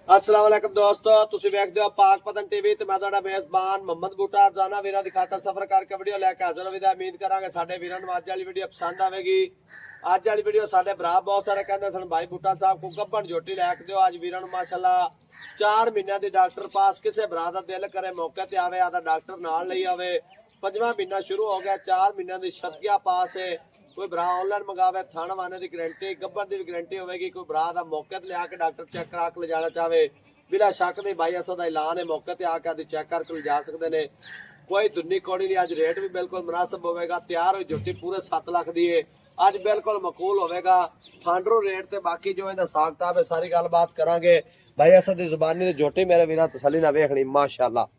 अस्सलाम वालेकुम दोस्तों, तुसी वेखदे हो पाक पतन टीवी ते मैं तुहाडा मेज़बान मोहम्मद बूटा जाना वीरां दी खातर सफर करके वीडियो लैके हाज़र होई। उम्मीद करांगे साडे वीरां नूं अज वाली वीडियो पसंद आवेगी। अज वाली वीडियो साडे भरा बहुत सारे कहंदे सन भाई बूटा साहब को गब्बन झोटी लैके दिओ। अज वीरां नूं माशाअल्लाह 4 महीनों दी डॉक्टर पास किसे भरा दा दिल करे मौके ते आवे आदा डॉक्टर नाल लई आवे। 5वां महीना शुरू हो गया, 4 महीनों दी शर्तिया पास है। कोई भरा ऑनलाइन मंगावे थाना वाने की गारंटी गब्बर की भी गारंटी होगी। कोई भरा का मौके लिया के डॉक्टर चेक करा के ले जाना चाहे बिना शक नहीं भाई असद का ऐलान है मौके ते आके आदि चेक करके ले जा सकते हैं। कोई दुनी कौड़ी नहीं। अज रेट भी बिल्कुल मुनासिब होगा। तैयार हुई झोटी पूरे 7 लाख की है। अज बिल्कुल मकूल होगा फांडरू रेट ते बाकी जो इहदा हिसाब किताब है सारी गलबात करांगे। भाई असद की जुबानी झोटी मेरे वीरा तसली ना वेखनी। माशाअल्लाह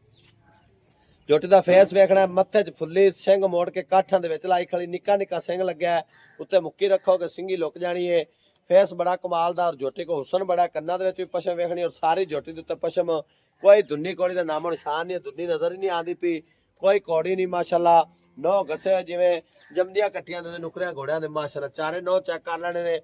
झोटी का फेस वेखना, मत्थे च फुली सिंह मोड़ के काठां दे विच लाई खड़ी, निक्का निक्का सिंह लग्या है। उत्ते मुक्की रखोगे सिंगी लुक जानी है। फेस बड़ा कमालदार, झोटी को हुसन बड़ा, कन्ना दे विच भी पशम वेखनी और सारी झोटी दे उत्ते पशम। कोई दुन्नी कौड़ी दा नामो निशान नहीं, दुन्नी नजर ही नहीं आती पी, कोई कौड़ी नहीं। माशाअल्लाह नौ घसे जिवें जमदियां कट्टियां दे नुकरियां घोड़ियां दे। माशाअल्लाह चारे नौ चेक कर लेने ने।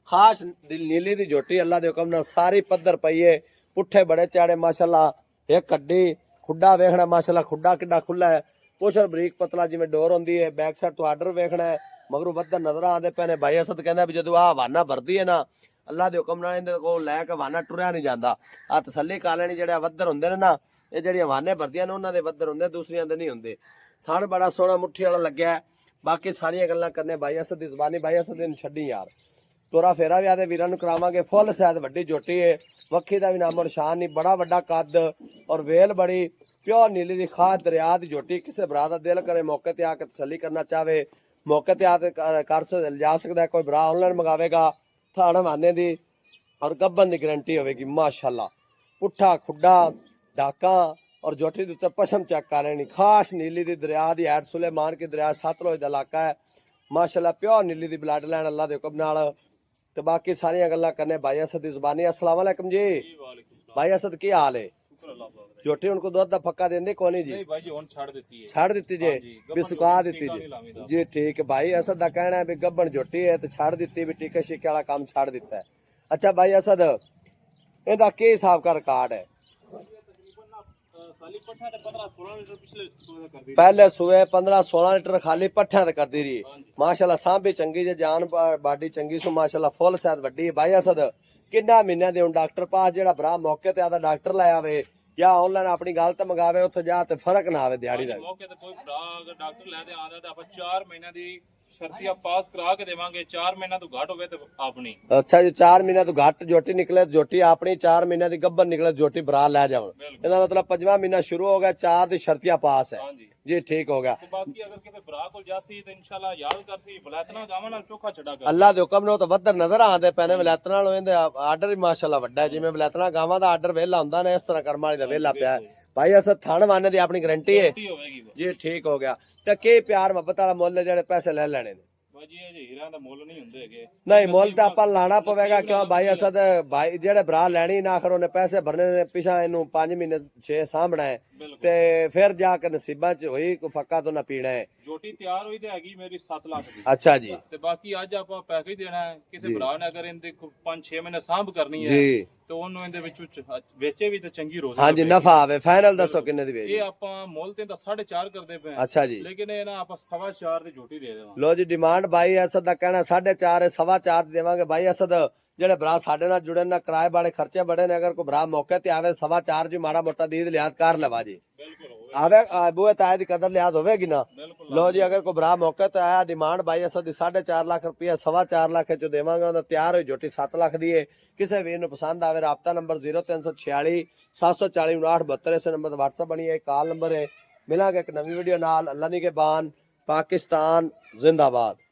खास नीली दी झोटी अल्लाह दे हुक्म नाल सारी पद्धर पई है। पुट्ठे बड़े चाड़े माशाअल्लाह। एक कड्डी खुड्डा वेखना माशाअल्लाह, खुड्डा किड्डा खुला है। पुछर बरीक पतला जिवें डोर होंदी है। बैक साइड तो आर्डर वेखना है, मगरों वधर नजर आते पे ने। भाई असद कहंदा भी जदों आ हवाना भरदी है ना अल्लाह दे हुक्म नाल इहदे कोल लै के हवाना टुरिया नहीं जांदा। आ तसल्ली कर लैनी जेहड़े वधर हुंदे ने ना, ये जेहड़ी हवाने भरदियां ने उन्हां दे वधर हुंदे, दूसरियां दे नहीं हुंदे। थण बड़ा सोहना मुट्ठी वाला लग्या है। बाकी सारियां गल्लां करने भाई असद दी ज़बानी। भाई असद दी छड्डी यार, तोरा फेरा भी आदे वीरां नूं करावांगे। फुल सैद वड्डी झोटी है, वक्खी दा भी नामो निशान नहीं। बड़ा वड्डा कद और वेल बड़ी प्योर नीली दी खाद दरिया दी झोटी। किसी भरा दा दिल करे मौके ते आके तसल्ली करना चाहे मौके ते आके कर जा सकता है। कोई भरा ऑनलाइन मंगावेगा थाना माने दी और गब्बन दी गारंटी होगी। माशाअल्लाह पुट्ठा खुड्डा डाका और झोटी दे उत्ते पशम चेक कर लेनी। खास नीली दी दरिया दी हैड, सुलेमान की दरिया सतलुज दा इलाका है। माशाअल्लाह प्योर नीली दी ब्लड लाइन अल्लाह दे हुक्म नाल। ते बाकी सारियां गल्लां करने भाई असद दी ज़बानी। अस्सलाम वालेकुम जी। भाई असद की हाल है? झोटी उनको दुध दा पक्का देंदे कोनी जी? नहीं भाई जी हुन छाड़ देती है। छाड़ दी जे भी सुका दी जी? जी ठीक है। भाई असद दा कहना है भी गब्बन झोटी है तो छाड़ दी भी, टीके शीके वाला काम छाड़ दिता है। अच्छा भाई असद इहदा की हिसाब का रिकॉर्ड है? पहले सुबह 15-16 लीटर खाली पट्ठिया कर दी रही। माशाअल्लाह सांभी चंगी जे, जान बाडी चंगी सु माशाअल्लाह, फुल सैद वड्डी। भाई असद किन्ना महीने दे डॉक्टर पास जेड़ा भरा मौके ते आदा डॉक्टर लै आवे या ऑनलाइन अपनी गल ते मंगावे उत्थे जा ते फर्क ना आवे दिहाड़ी दा? मौके ते कोई भरा अगर डॉक्टर लै दे आंदा ते आप 4 महीने दी शर्तिया पास करा के देवांगे। 4 महीना तो घट होवे ते अपनी। अच्छा जी 4 महीने तो घट झोटी निकले झोटी अपनी, 4 महीने दी गब्बन निकले झोटी भरा लै जाओ। इसदा मतलब 5वां महीना शुरू हो गया, 4 दी शर्तिया पास है जी। ठीक हो गया। तो बाकी अगर किसी भरा को जासी तो इंशाल्लाह याद करसी बलैतना गावां नाल चोखा छड़ा कर अल्लाह दे हुक्म नाल तो वधर नजर आंदे पैने। बलैतना नाल इहदे आर्डर ही माशाअल्लाह वड्डा है। जिवें बलैतना गावां दा आर्डर वेला हुंदा ने, इस तरह कर्म वाली दा वेला पिया है। भाई असद थान वाने दी अपनी गारंटी है जी। ठीक हो गया। ते के प्यार मोहब्बत वाला मुੱਲ जेड़े पैसे ले लेने ने? भाजी ये हीरा दा मुੱਲ नहीं हुंदे हैगे। नहीं मुੱਲ तो आपां लाना पवेगा। क्यों भाई असद भाई जेड़े भरा लैनी ना आखर उन्हें पैसे भरने ने, पिछा इनू 5 महीने 6 सामना है ते फिर जाके नसीबां च होई को फक्का तो ना पीना है। झोटी तैयार हुई ते हैगी मेरी 7 लाख दी। अच्छा जी। ते बाकी अज आपां पैकेज देना है। किते भरा ने अगर इनदे 5-6 महीने सांभ करनी है जी तो ਉਹਨੂੰ ਇਹਦੇ ਵਿੱਚ ਵੇਚੇ ਵੀ ਤੇ ਚੰਗੀ ਰੋਜ਼ੀ। हाँ जी नफा आवे। फाइनल दसो किन्ने दी ਵੇਚ? ਇਹ ਆਪਾਂ ਮੁੱਲ ਤੇ ਤਾਂ 4.5 ਕਰਦੇ ਪਏ। अच्छा जी। ਲੇਕਿਨ ਇਹ ਨਾ ਆਪਾਂ 4.5 ਦੀ ਝੋਟੀ ਦੇ ਦੇਵਾਂ। लो जी डिमांड भाई असद का कहना 4.5 4.25 देवांगे। भाई असद जेड़े भरा साडे नाल जुड़े ना, किराए वाले खर्चे बड़े ने, अगर कोई भरा मौके ते आवे 4.25 जी माड़ा मोटा दीद लिहाज कर लवा जी। आवे बुए ताए दी कदर लिहाज होवेगी ना। लो जी अगर कोई भरा मौके ते आया, डिमांड भाई असद 4.5 लाख रुपया 4.25 लाख चो देवांगे। उन्हें तैयार हुई झोटी 7 लाख दी है। किसी वीर नूं पसंद आवे राबता नंबर 0346 740 5972 इस नंबर व्हाट्सएप बनी है, कॉल नंबर है। मिलांगे एक नवी वीडियो नाल। अल्लाह नी के बान, पाकिस्तान जिंदाबाद।